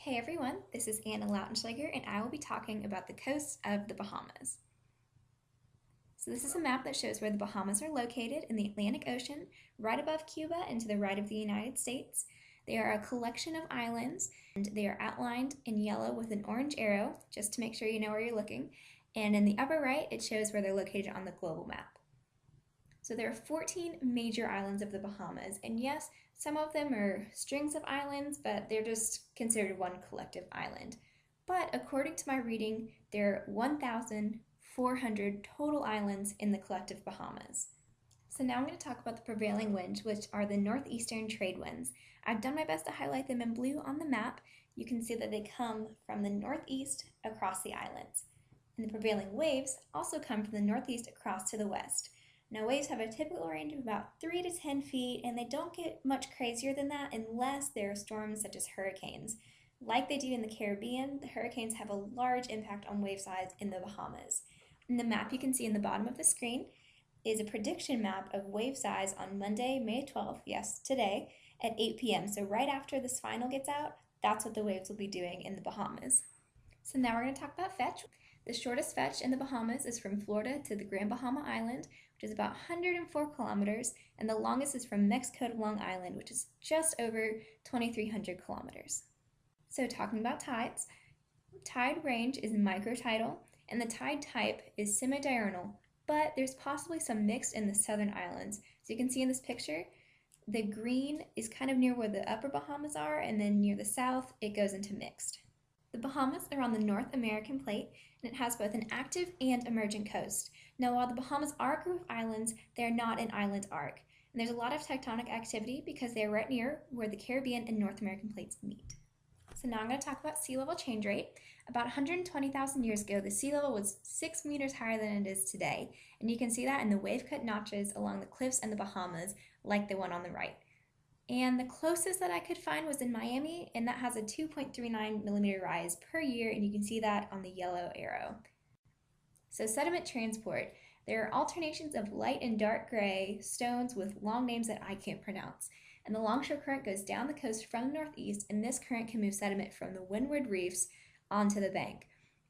Hey everyone, this is Anna Lautenschlager and I will be talking about the coast of the Bahamas. So this is a map that shows where the Bahamas are located in the Atlantic Ocean, right above Cuba and to the right of the United States. They are a collection of islands and they are outlined in yellow with an orange arrow, just to make sure you know where you're looking. And in the upper right, it shows where they're located on the global map. So there are 14 major islands of the Bahamas, and yes, some of them are strings of islands, but they're just considered one collective island. But according to my reading, there are 1,400 total islands in the collective Bahamas. So now I'm going to talk about the prevailing winds, which are the northeastern trade winds. I've done my best to highlight them in blue on the map. You can see that they come from the northeast across the islands. And the prevailing waves also come from the northeast across to the west. Now, waves have a typical range of about 3 to 10 feet, and they don't get much crazier than that unless there are storms such as hurricanes. Like they do in the Caribbean, the hurricanes have a large impact on wave size in the Bahamas. And the map you can see in the bottom of the screen is a prediction map of wave size on Monday, May 12th, yes, today, at 8 p.m. So right after this final gets out, that's what the waves will be doing in the Bahamas. So now we're going to talk about fetch. The shortest fetch in the Bahamas is from Florida to the Grand Bahama Island, which is about 104 kilometers, and the longest is from Mexico to Long Island, which is just over 2,300 kilometers. So talking about tides, tide range is microtidal, and the tide type is semidiurnal, but there's possibly some mixed in the southern islands. So you can see in this picture, the green is kind of near where the upper Bahamas are, and then near the south, it goes into mixed. The Bahamas are on the North American plate, and it has both an active and emergent coast. Now, while the Bahamas are a group of islands, they are not an island arc. And there's a lot of tectonic activity because they are right near where the Caribbean and North American plates meet. So now I'm going to talk about sea level change rate. About 120,000 years ago, the sea level was 6 meters higher than it is today. And you can see that in the wave-cut notches along the cliffs in the Bahamas, like the one on the right. And the closest that I could find was in Miami, and that has a 2.39 millimeter rise per year, and you can see that on the yellow arrow. So sediment transport. There are alternations of light and dark gray stones with long names that I can't pronounce. And the longshore current goes down the coast from the northeast, and this current can move sediment from the windward reefs onto the bank.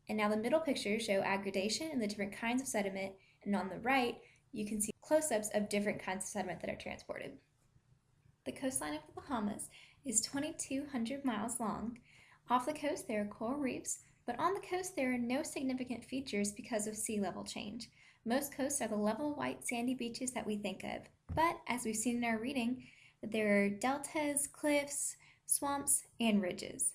And now the middle pictures show aggradation and the different kinds of sediment, and on the right, you can see close-ups of different kinds of sediment that are transported. The coastline of the Bahamas is 2,200 miles long. Off the coast there are coral reefs, but on the coast there are no significant features because of sea level change. Most coasts are the level white sandy beaches that we think of, but as we've seen in our reading, there are deltas, cliffs, swamps, and ridges.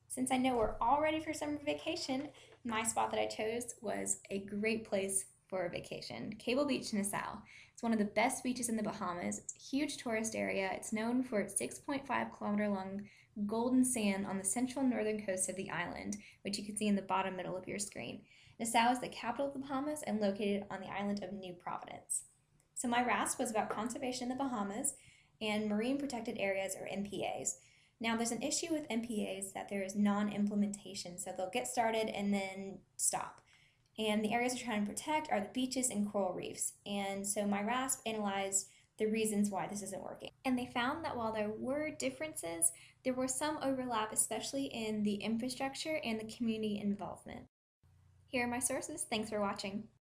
Since I know we're all ready for summer vacation, my spot that I chose was a great place for a vacation, Cable Beach, Nassau. It's one of the best beaches in the Bahamas. It's a huge tourist area. It's known for its 6.5 kilometer long golden sand on the central northern coast of the island, which you can see in the bottom middle of your screen. Nassau is the capital of the Bahamas and located on the island of New Providence. So my RASP was about conservation in the Bahamas and marine protected areas, or MPAs. Now there's an issue with MPAs that there is non-implementation, so they'll get started and then stop. And the areas we're trying to protect are the beaches and coral reefs. And so my RASP analyzed the reasons why this isn't working. And they found that while there were differences, there was some overlap, especially in the infrastructure and the community involvement. Here are my sources. Thanks for watching.